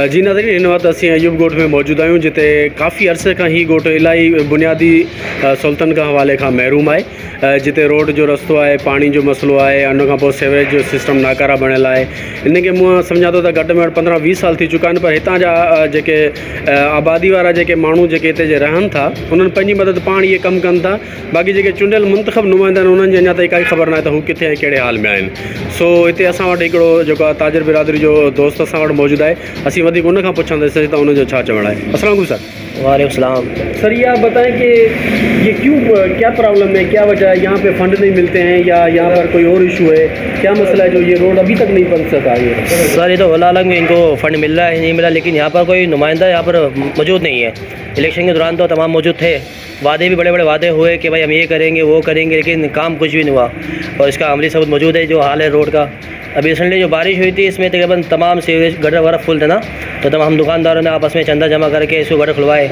जी नाज़रीन, इन वक्त असीं अयूब गोठ में मौजूद आहियूं जिते काफ़ी अरसे का ही गोठ इलाही बुनियादी सहूलतन का हवाले का महरूम है, जिते रोड जो रस्तो है, पानी जो मसलो है, उन खां पोइ सेवरेज जो सिस्टम नाकारा बनियल है। इनके मुँह सम्झा थो त घटि में घटि 15-20 साल थी चुका आहिनि, पर हितां जा जेके आबादी वारा जेके माण्हू जेके हिते जे रहनि था उन्हनि पंहिंजी मदद पाण इहे कमु कनि था। बाक़ी जेके चूंडियल मुंतखब नुमाइंदा आहिनि उन्हनि जी अञा ताईं काई ख़बर न आहे त हू किथे ऐं कहिड़े हाल में आहिनि। सो हिते असां वटि हिकिड़ो जेको आहे ताजिर बिरादरी जो दोस्त असां वटि मौजूदु आहे, असीं वधीक उन खां पुछंदासीं त उनजो छा चवणु आहे। अस्सलाम वालेकुम सर। वालेकुम सलाम। सर, ये आप बताएं कि ये क्यों, क्या प्रॉब्लम है, क्या वजह है, यहाँ पे फंड नहीं मिलते हैं या यहाँ पर कोई और इशू है, क्या मसला है जो ये रोड अभी तक नहीं बन सका? ये सर, ये तो अलग में इनको फंड मिल रहा है, नहीं मिला, लेकिन यहाँ पर कोई नुमाइंदा यहाँ पर मौजूद नहीं है। इलेक्शन के दौरान तो तमाम मौजूद थे, वादे भी बड़े बड़े वादे हुए कि भाई हम ये करेंगे वो करेंगे, लेकिन काम कुछ भी नहीं हुआ। और इसका अमली सबूत मौजूद है जो हाल है रोड का। अभी रिसेंटली जो बारिश हुई थी इसमें तकरीबन तमाम सीवरेज गटर वगैरह फुल थे ना, तो तमाम हम दुकानदारों ने आपस में चंदा जमा करके इसको गटर खुलवाए।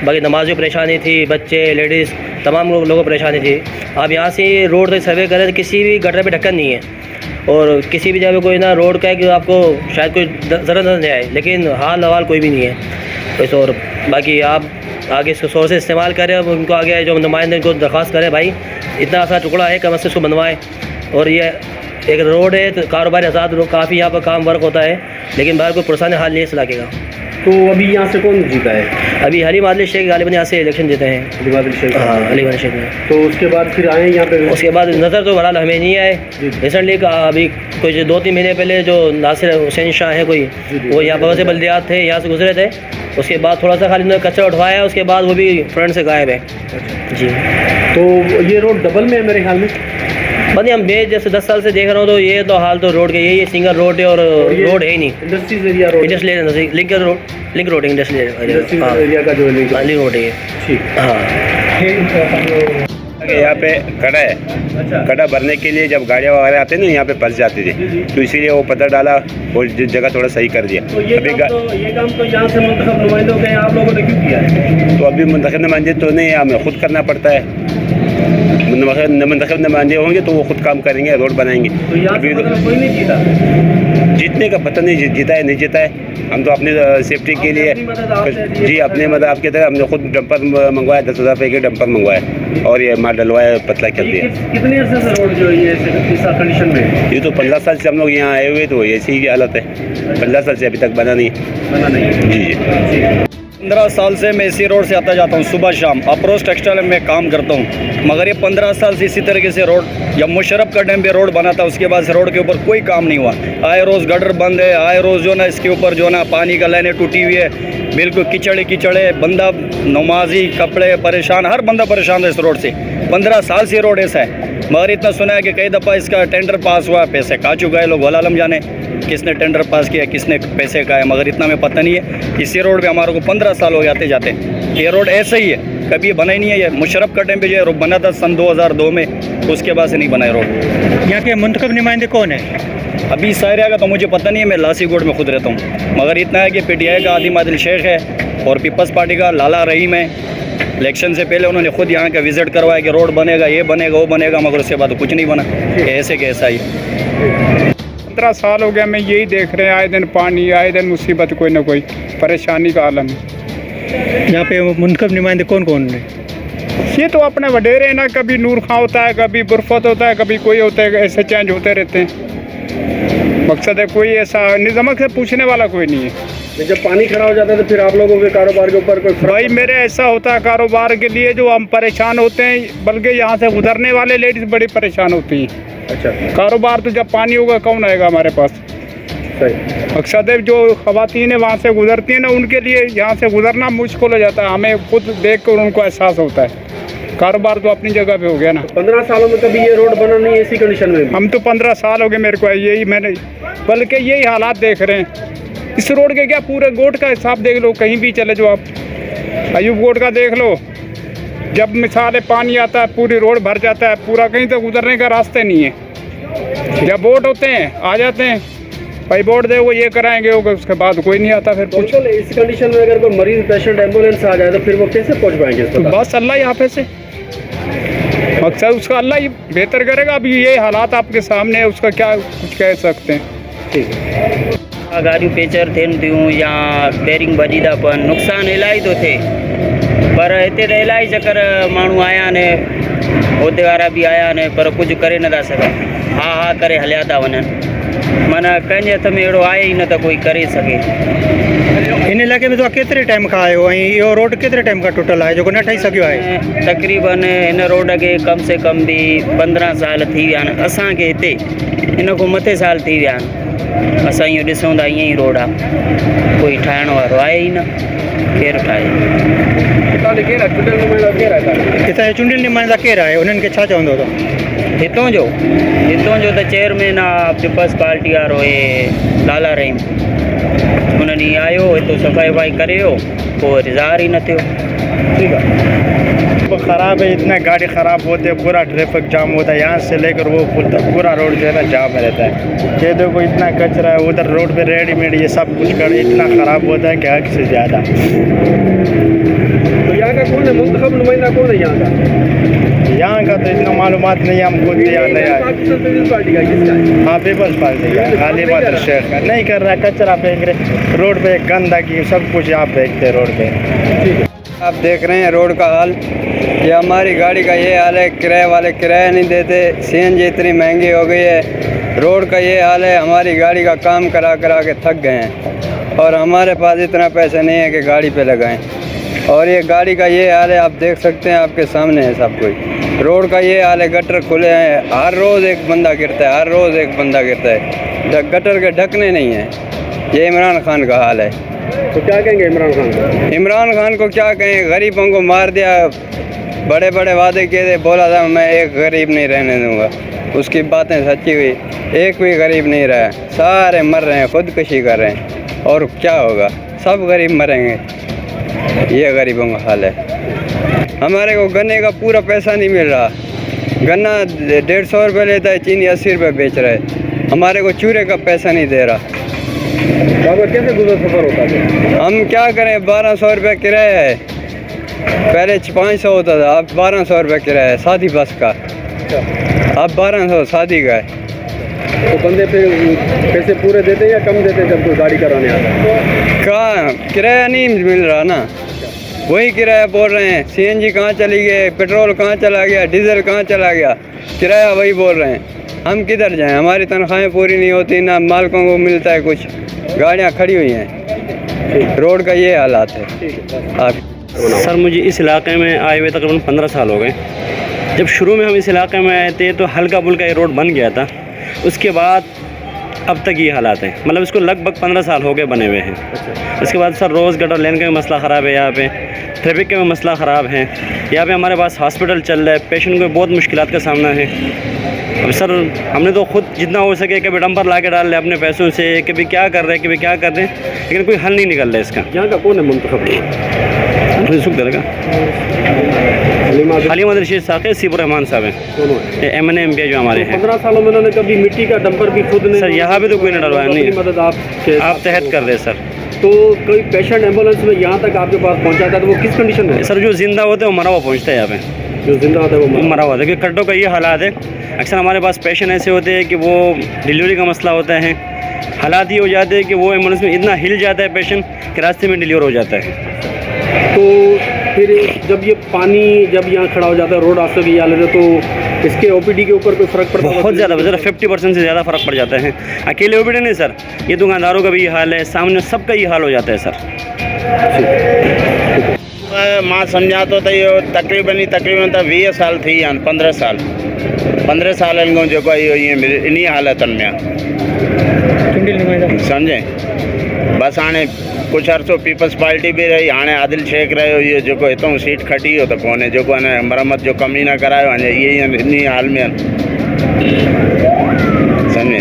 बाकी नमाज़ी परेशानी थी, बच्चे लेडीज़ तमाम लोगों को परेशानी थी। आप यहाँ से रोड तक सर्वे करें तो किसी भी गटर पे ढक्कन नहीं है, और किसी भी जगह कोई ना रोड का है कि आपको शायद कोई ज़रूरत नजर आए, लेकिन हाल हवाल कोई भी नहीं है इस। और बाकी आप आगे इसको सोर्स इस्तेमाल करें, अब उनको आगे जो नुमाइंदे को दरख्वास्त करें भाई इतना सा टुकड़ा है कम से इसको बनवाएँ। और ये एक रोड है तो कारोबार आज़ाद काफ़ी यहाँ पर काम वर्क होता है, लेकिन बाहर कोई पुरसाने हाल नहीं है इस इलाके का। तो अभी यहाँ से कौन जीता है? अभी अली शेख गालिबन यहाँ से इलेक्शन जीते हैं। अली शेख में तो उसके बाद फिर आए यहाँ पे? उसके बाद नज़र तो बहरहाल हमें नहीं आए। रिसेंटली अभी कुछ 2-3 महीने पहले जो नासिर हुसैन शाह है कोई, वो यहाँ पर से बल्दियात थे, यहाँ से गुजरे थे। उसके बाद थोड़ा सा खाली उन्होंने कचरा उठवाया, उसके बाद वो भी फ्रंट से गायब है। जी, तो ये रोड डबल में है मेरे ख्याल में। बंदी हम जैसे 10 साल से देख रहा हूँ, तो ये तो हाल तो रोड के यही है, सिंगल रोड है और रोड है ही नहीं। Industries area road, industrial link road industrial area का जो लिंक रोड है। ठीक, हाँ। यहाँ पे खड़ा है। अच्छा। खड़ा भरने के लिए जब गाड़ियाँ वगैरह आते हैं ना यहाँ पे फंस जाते थे, तो इसीलिए वो पत्थर डाला और जगह थोड़ा सही कर दिया। तो ये काम तो यहाँ से मुंतखब नुमाइंदों के आप लोगों ने क्यों किया है? तो अभी मुंतखब नुमाइंदे तो नहीं, हमें खुद करना पड़ता है। मुंतखब नुमाइंदे होंगे तो वो खुद काम करेंगे, रोड बनाएंगे। तो यहाँ अभी कोई नहीं जीता? जीतने का पता नहीं, जीता है नहीं जीता है। हम तो अपने सेफ्टी के लिए जी अपने मदद आपके तरह हमने खुद डंपर मंगवाया, 10,000 रुपये के डंपर मंगवाया और ये माल डलवाया, पतला कर दिया। कितने अर्से से रोड जो ये इस कंडीशन में? ये तो 15 साल से हम लोग यहाँ आए हुए, तो ऐसी ही हालत है। 15 साल से अभी तक बना नहीं जी। 15 साल से मैं इसी रोड से आता जाता हूँ, सुबह शाम। अप्रोच टेक्सटाइल में काम करता हूँ, मगर ये 15 साल से इसी तरीके से रोड, जब मुशर्रफ का टाइम पे रोड बना था उसके बाद से रोड के ऊपर कोई काम नहीं हुआ। आए रोज़ गटर बंद है, आए रोज़ जो ना इसके ऊपर जो ना पानी का लाइनें टूटी हुई है, बिल्कुल कीचड़ है। बंदा नमाजी कपड़े परेशान, हर बंदा परेशान है इस रोड से। 15 साल से रोड ऐसा है। मगर इतना सुना है कि कई दफ़ा इसका टेंडर पास हुआ, पैसे खा चुका है लोग, वलालम जाने किसने टेंडर पास किया, किसने पैसे का है, मगर इतना में पता नहीं है। इसी रोड पे हमारे को 15 साल हो गए आते जाते। ये रोड ऐसा ही है, कभी बना ही नहीं है। ये मुशर्रफ का टाइम पे जो है बना था सन 2002 में, उसके बाद से नहीं बना है रोड। यहाँ के मुंतखब नुमाइंदे कौन है? अभी इस एरिया का तो मुझे पता नहीं है, मैं लासी गोड में खुद रहता हूँ। मगर इतना है कि PTI का आदिल शेख है और पीपल्स पार्टी का लाला रहीम है। इलेक्शन से पहले उन्होंने खुद यहाँ का विज़िट करवाया कि रोड बनेगा, ये बनेगा, वो बनेगा, मगर उसके बाद तो कुछ नहीं बना। ऐसे के ऐसा ही 15 साल हो गया मैं यही देख रहे हैं, आए दिन पानी, आए दिन मुसीबत, कोई ना कोई परेशानी का आलम है। यहाँ पे मुंतखब नुमाइंदे कौन कौन है? ये तो अपने वडेरे हैं ना, कभी नूर खां होता है, कभी बुरफत होता है, कभी कोई होता है, ऐसे चेंज होते रहते हैं। मकसद है कोई ऐसा निज़ामत से पूछने वाला कोई नहीं है। जब पानी खड़ा हो जाता है तो फिर आप लोगों के कारोबार के ऊपर कोई भाई मेरे ऐसा होता है कारोबार के लिए जो हम परेशान होते हैं, बल्कि यहाँ से गुजरने वाले लेडीज़ बड़ी परेशान होती हैं। अच्छा, कारोबार तो जब पानी होगा कौन आएगा हमारे पास? सही। मकसद है जो ख़वातीन है वहाँ से गुजरती हैं ना, उनके लिए यहाँ से गुजरना मुश्किल हो जाता है। हमें खुद देख कर उनको एहसास होता है। कारोबार तो अपनी जगह पे हो गया ना। 15 सालों में कभी ये रोड बना नहीं ऐसी कंडीशन में? हम तो 15 साल हो गए मेरे को, यही मैंने, बल्कि यही हालात देख रहे हैं। इस रोड के क्या पूरे गोट का हिसाब देख लो, कहीं भी चले जाओ आप, अयूब गोट का देख लो। जब मिसाल पानी आता है पूरी रोड भर जाता है, पूरा कहीं तो गुजरने का रास्ते नहीं है। जब वोट होते हैं आ जाते हैं, भाई वोट दे, वो ये कराएंगे, उसके बाद कोई नहीं आता। फिर कुछ इस कंडीशन में अगर कोई मरीज पेशेंट एम्बुलेंस आ जाए तो फिर वो कैसे पहुँच पाएंगे? तो बस अल्लाह यहाँ पे से मकसद उसका अल्लाह ही बेहतर करेगा। अभी ये हालात आपके सामने है, उसका क्या कुछ कह सकते हैं। ठीक है। गाड़ियों पेचर थियनि थियूं या बेरिंग भॼी था पवनि, नुक़सानु इलाही थो थिए। पर हिते त इलाही चकर माण्हू आया आहिनि, उहिदे वारा बि आया आहिनि, पर कुझु करे नथा सघनि, हा करे हलिया था वञनि। माना कंहिंजे हथ में अहिड़ो आहे ई न त कोई करे सघे। इन इलाइक़े में तव्हां केतिरे टाइम खां आहियो ऐं इहो रोड केतिरे टाइम खां टुटल आहे जेको न ठही सघियो आहे? तक़रीबन हिन रोड खे कम से कम बि 15 साल थी विया आहिनि। असांखे हिते इन खां मथे साल थी विया आहिनि। असां इहो ॾिसूं था ईअं ई रोड आहे, कोई ठाहिण वारो आहे ई न, केरु ठाहे। हितां जो चूंडियल नुमाइंदा केरु आहे, उन्हनि खे छा चवंदो तव्हां? हितों जो त चेयरमैन आहे पीपल्स पार्टी वारो हे लाला रहीम, उन्हनि ई आयो हितो सफ़ाई वफ़ाई करे वियो, पोइ रिज़ार ई न थियो। ठीक है, वो ख़राब है, इतना गाड़ी ख़राब होते हैं, पूरा ट्रैफिक जाम होता है, यहाँ से लेकर वो पूरा रोड जो है ना जाम रहता है। ये देखो इतना कचरा है, उधर रोड पे रेडीमेड ये सब कुछ कर इतना ख़राब होता है कि हद से ज़्यादा। तो यहाँ का कौन है मुंतखब नुमाइंदा, कौन है यहाँ का? यहाँ का तो इतना मालूमात नहीं है हमको, यहाँ नया है। हाँ, पीपल्स पार्टी का खाली मात्र शेख का नहीं कर रहा, कचरा फेंक रहे रोड पे, गंदगी सब कुछ यहाँ फेंकते रोड पे। आप देख रहे हैं रोड का हाल, ये हमारी गाड़ी का ये हाल है, किराए वाले किराया नहीं देते, सीएनजी इतनी महंगी हो गई है, रोड का ये हाल है। हमारी गाड़ी का काम करा के थक गए हैं और हमारे पास इतना पैसे नहीं है कि गाड़ी पे लगाएं। और ये गाड़ी का ये हाल है, आप देख सकते हैं, आपके सामने है सब कुछ। रोड का ये हाल है, गटर खुले हैं, हर रोज़ एक बंदा गिरता है, हर रोज़ एक बंदा गिरता है, गटर के ढकने नहीं हैं। ये इमरान खान का हाल है। तो क्या कहेंगे इमरान खान को? इमरान खान को क्या कहें, गरीबों को मार दिया, बड़े बड़े वादे किए थे, बोला था मैं एक गरीब नहीं रहने दूंगा, उसकी बातें सच्ची हुई, एक भी गरीब नहीं रहा, सारे मर रहे हैं, खुदकुशी कर रहे हैं। और क्या होगा, सब गरीब मरेंगे, ये गरीबों का हाल है। हमारे को गन्ने का पूरा पैसा नहीं मिल रहा, गन्ना 150 रुपये लेता है, चीनी 80 रुपये बेच रहा है, हमारे को चूरे का पैसा नहीं दे रहा। कैसे गुजर सफर होता है? हम क्या करें, 1200 रुपये किराया है, पहले 500 होता था, अब 1200 रुपये किराया है शादी बस का, अब 1200 शादी का है। तो बंदे पे पैसे पूरे देते हैं या कम देते हैं जब कोई गाड़ी कराने आता है? कहाँ किराया नहीं मिल रहा ना, वही किराया बोल रहे हैं। सीएनजी कहाँ चली गई, पेट्रोल कहाँ चला गया, डीजल कहाँ चला गया, किराया वही बोल रहे हैं। हम किधर जाएं, हमारी तनख्वाहें पूरी नहीं होती, ना मालिकों को मिलता है कुछ, गाड़ियाँ खड़ी हुई हैं, रोड का ये हालात है। आप सर, मुझे इस इलाके में आए हुए तकरीबन 15 साल हो गए। जब शुरू में हम इस इलाके में आए थे तो हल्का फुल्का ये रोड बन गया था, उसके बाद अब तक ये हालात हैं, मतलब इसको लगभग 15 साल हो गए बने हुए हैं। उसके बाद सर रोज़ गटर लेन का भी मसला ख़राब है, यहाँ पे ट्रैफिक का भी मसला ख़राब है, यहाँ पे हमारे पास हॉस्पिटल चल रहा है, पेशेंट को बहुत मुश्किलात का सामना है। अब सर हमने तो खुद जितना हो सके कभी डंपर ला के डाल रहे अपने पैसों से, कभी क्या कर रहे हैं, कभी क्या कर रहे हैं, लेकिन कोई हल नहीं निकल रहा है इसका। यहाँ का कौन है मुंतखब? सुख दरगा हलीम रशीद साहब, सीपुर रहमान साहब हैं, MNA MP जो हमारे हैं। 15 सालों में उन्होंने कभी मिट्टी का डंपर भी खुद ने? सर यहाँ पे तो कोई नहीं डलवाया, नहीं मदद आप तहत कर रहे सर। तो कोई पेशेंट एम्बुलेंस में यहाँ तक आपके पास पहुँचाता है तो वो किस कंडीशन में? सर जो जिंदा होते हैं वो मरा हुआ पहुँचता है यहाँ पे, जो जिंदा होता है वो मरा हुआ था, क्योंकि खड्डों का ये हालात है। अक्सर हमारे पास पेशेंट ऐसे होते हैं कि वो डिलीवरी का मसला होता है, हालात ये हो जाते हैं कि वो एम्बुलेंस में इतना हिल जाता है पेशेंट कि रास्ते में डिलीवर हो जाता है। तो फिर जब ये पानी जब यहाँ खड़ा हो जाता है, रोड रास्ते की हालत है, तो इसके OPD के ऊपर कोई फ़र्क पड़ता है? बहुत ज़्यादा, 50% से ज़्यादा फ़र्क पड़ जाता है। अकेले OPD नहीं सर, ये दुकानदारों का भी ये हाल है, सामने सबका ये हाल हो जाता है सर। मां सम्झा थो त इहो तक़रीबन त 20 साल थी विया आहिनि, 15 सालनि खां जेको आहे इहो ईअं इन्ही हालतुनि में आहे, सम्झे। बसि हाणे कुझु अर्सो पीपल्स पार्टी बि रही, हाणे आदिल शेख रहियो, इहो जेको हितां सीट खटी वियो त कोन्हे, जेको अञा मरम्मत जो कमु ई न करायो, अञा इहे ई इन हाल में आहिनि, सम्झे।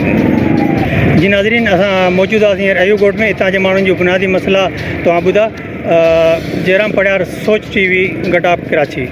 जी नाज़रीन, असां मौजूदु आसीं अयूब ॻोठ में, हितां जे माण्हुनि जो बुनियादी मसइला तव्हां ॿुधा। जयराम पड़ियार, सोच TV, गटाप, कराची।